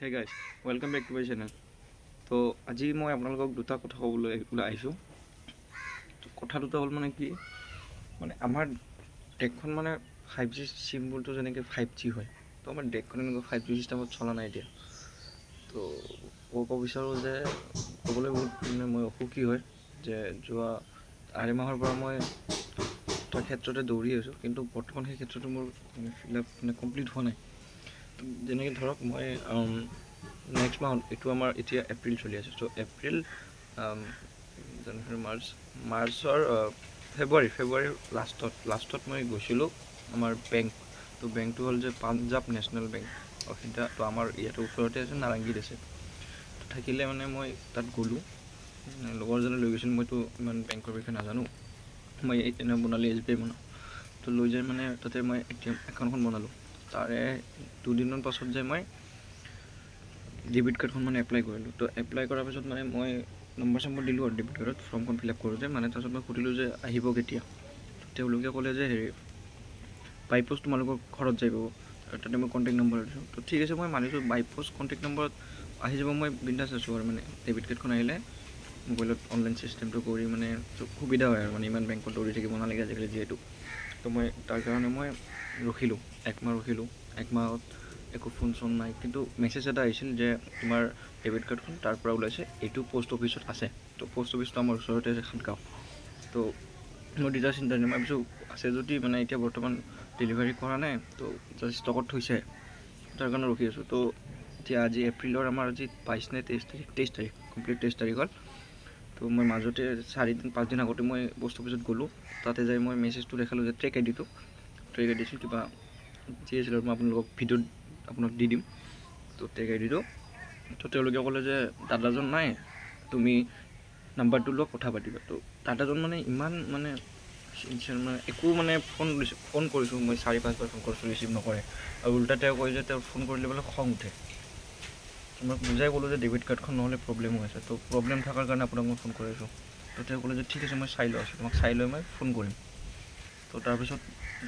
Hey guys, welcome back to my channel. তো আজি মই আপোনালোকক দুটা কথা ক'বলৈ ওলাই আহিছোঁ। তো কথা দুটা হ'ল মানে কি মানে আমাৰ দেশখন মানে 5G চিম্বলটো যেনেকৈ 5G হয়, তো আমাৰ দেশখন এনেকুৱা 5G চিষ্টেমত চলা নাই এতিয়া। তো ক'ব বিচাৰোঁ যে ক'বলৈ বহুত মানে মই অসুখী হয় যে যোৱা আঢ়ৈ মাহৰ পৰা মই তাৰ ক্ষেত্ৰতে দৌৰি আছোঁ, কিন্তু বৰ্তমান সেই ক্ষেত্ৰটো মোৰ ফিল আপ মানে কমপ্লিট হোৱা নাই। যেনেকৈ ধৰক মই নেক্সট মাহত এইটো আমাৰ এতিয়া এপ্ৰিল চলি আছে, চ' এপ্ৰিল জানুৱাৰী মাৰ্চৰ ফেব্ৰুৱাৰীৰ লাষ্টত মই গৈছিলোঁ আমাৰ বেংক। তো বেংকটো হ'ল যে Punjab national bank of India. তো আমাৰ ইয়াতে ওচৰতে আছে, নাৰেংগীত আছে। তো থাকিলে মানে মই তাত গ'লোঁ, লগৰজনে লৈ গৈছিল। মইতো ইমান বেংকৰ বিষয়ে নাজানো, মই এনে বনালে SBI বনাওঁ। তো লৈ যাই মানে তাতে মই ATM একাউণ্টখন বনালোঁ। তাৰে দুদিনমান পাছত যে মই ডেবিট কাৰ্ডখন মানে এপ্লাই কৰিলোঁ। তো এপ্লাই কৰাৰ পিছত মানে মই নম্বৰ দিলোঁ আৰু ডেবিট কাৰ্ডত ফৰ্মখন ফিল আপ কৰোঁতে মানে তাৰপিছত মই সুধিলোঁ যে আহিব কেতিয়া। তেওঁলোকে ক'লে যে হেৰি বাই পোষ্ট তোমালোকৰ ঘৰত যাই পাব, আৰু তাতে মই কণ্টেক্ট নম্বৰ দিছোঁ। তো ঠিক আছে, মই মানিছোঁ বাই পোষ্ট কণ্টেক্ট নম্বৰত আহি যাব, মই বিন্দাছ আছোঁ আৰু মানে ডেবিট কাৰ্ডখন আহিলে মোবাইলত অনলাইন চিষ্টেমটো কৰি মানে সুবিধা হয় আৰু মানে ইমান বেংকত দৌৰি থাকিব নালাগে আজিকালি যিহেতু। তো মই তাৰ কাৰণে মই ৰখিলোঁ, একমাহ ৰখিলোঁ। একমাহত একো ফোন চোন নাই, কিন্তু মেছেজ এটা আহিছিল যে তোমাৰ ডেবিট কাৰ্ডখন তাৰ পৰা ওলাইছে, এইটো পোষ্ট অফিচত আছে। তো পোষ্ট অফিচটো আমাৰ ওচৰতে আছে, সাতগাঁও। তো মই তেতিয়া চিন্তা নাই, মই ভাবিছোঁ আছে যদি মানে এতিয়া বৰ্তমান ডেলিভাৰী কৰা নাই, তো জাষ্ট ষ্টকত থৈছে, তাৰ কাৰণে ৰখি আছোঁ। তো এতিয়া আজি এপ্ৰিলৰ আমাৰ আজি 22 নে 23 তাৰিখ কমপ্লিট 23 তাৰিখ হ'ল। তো মই মাজতে 4-5 দিন আগতে মই পোষ্ট অফিচত গ'লোঁ। তাতে যাই মই মেছেজটো দেখালোঁ যে ট্ৰেক আই ডিটো কিবা যি আছিল আৰু মই আপোনালোকক ভিডিঅ'ত আপোনাক দি দিম। তো ট্ৰেক আই ডিটো, তো তেওঁলোকে ক'লে যে দাদাজন নাই, তুমি নাম্বাৰটো লৈ কথা পাতিবা। তো দাদাজন মানে ইমান মানে একো মানে ফোন কৰিছোঁ মই 4-5 বাৰ ফোন কৰিছোঁ, ৰিচিভ নকৰে। আৰু উল্টা তেওঁ কয় যে তেওঁ ফোন কৰিলে বোলে খং উঠে। মই বুজাই ক'লোঁ যে ডেবিট কাৰ্ডখন নহ'লে প্ৰব্লেম হৈ আছে, তো প্ৰব্লেম থকাৰ কাৰণে আপোনাক মই ফোন কৰিছোঁ। তো তেওঁ ক'লে যে ঠিক আছে, মই চাই আছোঁ, তোমাক চাই লৈ মই ফোন কৰিম। তো তাৰপিছত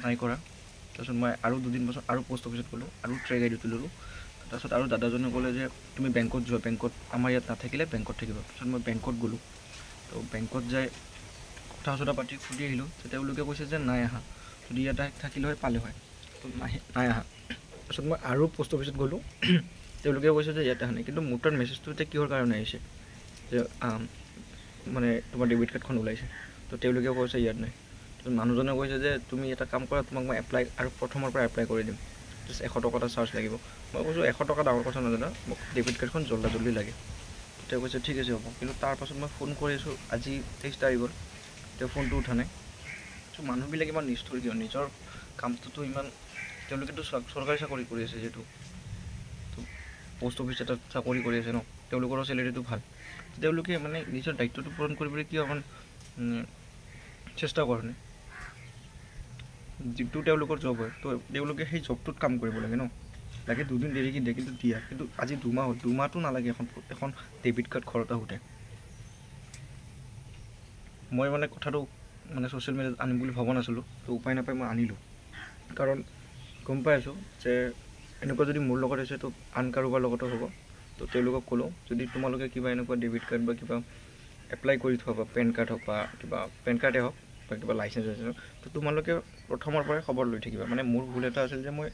নাই কৰা। তাৰপিছত মই আৰু 2 দিন পাছত আৰু পোষ্ট অফিচত গ'লোঁ, আৰু ট্ৰেক আই ডিটো ল'লোঁ। তাৰপিছত আৰু দাদাজনে ক'লে যে তুমি বেংকত যোৱা, বেংকত আমাৰ ইয়াত নাথাকিলে বেংকত থাকিব। তাৰপিছত মই বেংকত গ'লোঁ। তো বেংকত যাই কথা চথা পাতি সুধি আহিলোঁ, তো তেওঁলোকে কৈছে যে নাই আহা, যদি ইয়াতে থাকিলে হয় পালে হয়, তো নাই আহা। তাৰপিছত মই আৰু পোষ্ট অফিচত গ'লোঁ, তেওঁলোকে কৈছে যে ইয়াতে অহা নাই। কিন্তু মোৰ তাত মেছেজটো এতিয়া কিহৰ কাৰণে আহিছে যে মানে তোমাৰ ডেবিট কাৰ্ডখন ওলাইছে, তো তেওঁলোকে কৈছে ইয়াত নাই। তো মানুহজনে কৈছে যে তুমি এটা কাম কৰা, তোমাক মই আৰু প্ৰথমৰ পৰা এপ্লাই কৰি দিম, জাষ্ট 100 টকা এটা চাৰ্জ লাগিব। মই কৈছোঁ 100 টকা ডাঙৰ কথা নাজানো, মোক ডেবিট কাৰ্ডখন জল্দি লাগে। তেওঁ কৈছে ঠিক আছে হ'ব। কিন্তু তাৰপাছত মই ফোন কৰি আছোঁ, আজি 23 তাৰিখ হ'ল, তেওঁ ফোনটো উঠা নাই। চ' মানুহবিলাক ইমান নিষ্ঠুৰ কিয়? নিজৰ কামটোতো ইমান, তেওঁলোকেতো চৰকাৰী চাকৰি কৰি আছে যিহেতু, তো পোষ্ট অফিচ এটাত চাকৰি কৰি আছে ন, তেওঁলোকৰো চেলেৰিটো ভাল। তেওঁলোকে মানে নিজৰ দায়িত্বটো পূৰণ কৰিবলৈ কিয় অকণ চেষ্টা কৰা নাই? যিটো তেওঁলোকৰ জব হয়, তো তেওঁলোকে সেই জবটোত কাম কৰিব লাগে ন। লাগে 2 দিন দেৰিকৈ দিয়ে, কিন্তু দিয়া। কিন্তু আজি 2 মাহ হ'ল, 2 মাহটো নালাগে এখন ডেবিট কাৰ্ড ঘৰত আহোঁতে। মই মানে কথাটো মানে ছ'চিয়েল মিডিয়াত আনিম বুলি ভবা নাছিলোঁ, তো উপায় নাপাই মই আনিলোঁ। কাৰণ গম পাই আছোঁ যে এনেকুৱা যদি মোৰ লগত হৈছে, তো আন কাৰোবাৰ লগতো হ'ব। তো তেওঁলোকক ক'লোঁ, যদি তোমালোকে কিবা এনেকুৱা ডেবিট কাৰ্ড বা কিবা এপ্লাই কৰি থোৱা, বা পেন কাৰ্ড হওক বা কিবা পেন কাৰ্ডেই হওক বা কিবা লাইচেঞ্চ, তো তোমালোকে প্ৰথমৰ পৰাই খবৰ লৈ থাকিবা। মানে মোৰ ভুল এটা আছিল যে মই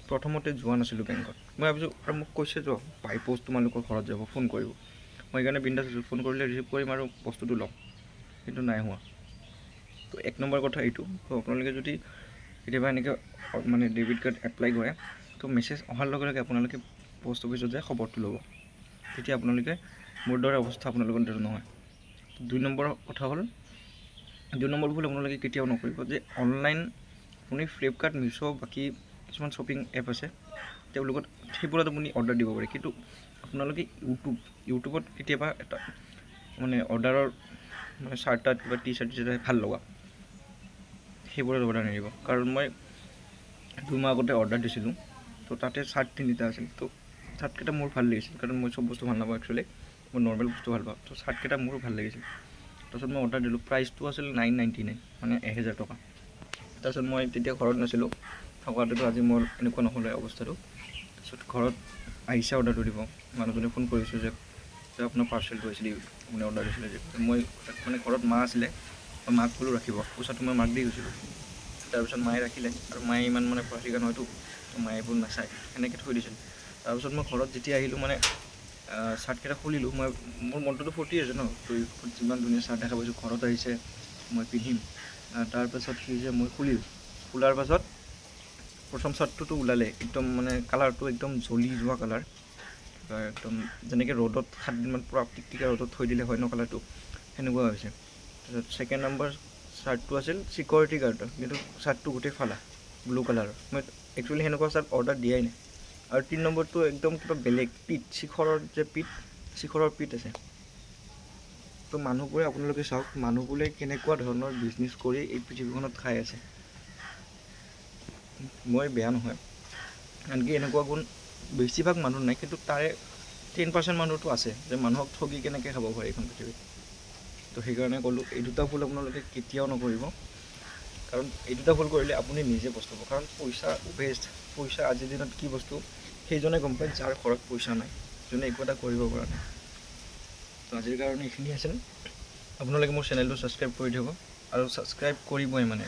প্ৰথমতে যোৱা নাছিলোঁ বেংকত। মই ভাবিছোঁ, আৰু মোক কৈছে যে বাই পোষ্ট তোমালোকৰ ঘৰত যাব, ফোন কৰিব। মই সেইকাৰণে বিন্দাছ আছোঁ, ফোন কৰিলে ৰিচিভ কৰিম আৰু বস্তুটো ল'ম, কিন্তু নাই হোৱা। তো 1 নম্বৰ কথা এইটো। তো আপোনালোকে যদি কেতিয়াবা এনেকৈ মানে ডেবিট কাৰ্ড এপ্লাই কৰে, তো মেছেজ অহাৰ লগে লগে আপোনালোকে পোষ্ট অফিচত যায় খবৰটো ল'ব। তেতিয়া আপোনালোকে মোৰ দৰে অৱস্থা আপোনালোকৰ দৰে নহয়। 2 নম্বৰ কথা হ'ল, 2 নম্বৰ ভুল আপোনালোকে কেতিয়াও নকৰিব যে অনলাইন আপুনি ফ্লিপকাৰ্ট, মিছ', বাকী কিছুমান শ্বপিং এপ আছে, তেওঁলোকত সেইবোৰত আপুনি অৰ্ডাৰ দিব পাৰে। কিন্তু আপোনালোকে ইউটিউবত কেতিয়াবা এটা মানে অৰ্ডাৰৰ মানে চাৰ্ট তাৰ্ট বা টি চাৰ্ট ভাল লগা, সেইবোৰত অৰ্ডাৰ নিদিব। কাৰণ মই 2 মাহ আগতে অৰ্ডাৰ দিছিলোঁ, তো তাতে চাৰ্ট 3টা আছিল। তো চাৰ্টকেইটা মোৰ ভাল লাগিছিল, কাৰণ মই চব বস্তু ভাল নাপাওঁ একচুৱেলি, মই নৰ্মেল বস্তু ভাল পাওঁ। তো চাৰ্টকেইটা মোৰো ভাল লাগিছিল। তাৰপিছত মই অৰ্ডাৰ দিলোঁ, প্ৰাইচটো আছিল 999, মানে 1000 টকা। তাৰপিছত মই তেতিয়া ঘৰত নাছিলোঁ, থকাতেতো আজি মোৰ এনেকুৱা নহ'লে অৱস্থাটো। তাৰপিছত ঘৰত আহিছে অৰ্ডাৰটো দিব, মানুহজনে ফোন কৰিছোঁ যে আপোনাৰ পাৰ্চেলটো আহিছিলে, আপুনি অৰ্ডাৰ দিছিলে যে। মই মানে ঘৰত মা আছিলে, মাক ক'লোঁ ৰাখিব, পইচাটো মই মাক দি গৈছিলোঁ। তাৰপিছত মায়ে ৰাখিলে, আৰু মায়ে ইমান মানে পঢ়া নহয়তো, তো মায়ে এইবোৰ নাচায়, সেনেকৈ থৈ দিছিল। তাৰপিছত মই ঘৰত যেতিয়া আহিলোঁ মানে চাৰ্টকেইটা খুলিলোঁ, মোৰ মনটোতো ফূৰ্তি হৈছে ন, তো যিমান ধুনীয়া চাৰ্ট দেখা পাইছোঁ, ঘৰত আহিছে মই পিন্ধিম। তাৰপাছত কি যে মই খোলাৰ পাছত প্ৰথম চাৰ্টটোতো ওলালে, একদম মানে কালাৰটো একদম জ্বলি যোৱা কালাৰ, একদম যেনেকৈ ৰ'দত 7 দিনমান পূৰা টিকটিকা ৰ'দত থৈ দিলে হয় ন কালাৰটো, সেনেকুৱা হৈছে। তাৰপিছত ছেকেণ্ড নম্বৰ চাৰ্টটো আছিল ছিকিউৰিটি গাৰ্ডৰ, কিন্তু চাৰ্টটো গোটেই ফালা, ব্লু কালাৰৰ। মই একচুৱেলি সেনেকুৱা চাৰ্ট অৰ্ডাৰ দিয়াই নাই। আৰু 3 নম্বৰটো একদম কিবা বেলেগ শিখৰৰ পিঠ আছে। তো মানুহবোৰে আপোনালোকে চাওক, মানুহবোৰে কেনেকুৱা ধৰণৰ বিজনেছ কৰি এই পৃথিৱীখনত খাই আছে। মই বেয়া নহয়, আনকি এনেকুৱা গুণ বেছিভাগ মানুহ নাই, কিন্তু তাৰে 10% মানুহতো আছে যে মানুহক ঠগি কেনেকৈ খাব পাৰে এইখন পৃথিৱীত। তো সেইকাৰণে ক'লোঁ, এই দুটা ভুল আপোনালোকে কেতিয়াও নকৰিব, কাৰণ এই দুটা ভুল কৰিলে আপুনি নিজে পস্তাব। কাৰণ পইচা ৱেষ্ট, পইচা আজিৰ দিনত কি বস্তু সেইজনে গম পায় যাৰ ঘৰত পইচা নাই, যোনে একো এটা কৰিব পৰা নাই। তো আজিৰ কাৰণে এইখিনি আছিল। আপোনালোকে মোৰ চেনেলটো ছাবস্ক্ৰাইব কৰি দিব, আৰু ছাবস্ক্ৰাইব কৰিবই, মানে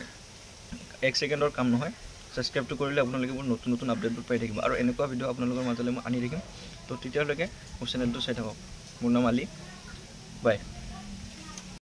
1 ছেকেণ্ডৰ কাম নহয়। ছাবস্ক্ৰাইবটো কৰিলে আপোনালোকে মোৰ নতুন নতুন আপডেটবোৰ পাই থাকিব, আৰু এনেকুৱা ভিডিঅ' আপোনালোকৰ মাজলৈ মই আনি থাকিম। তো তেতিয়ালৈকে মোৰ চেনেলটো চাই থাকক। মোৰ নাম আলি, বাই।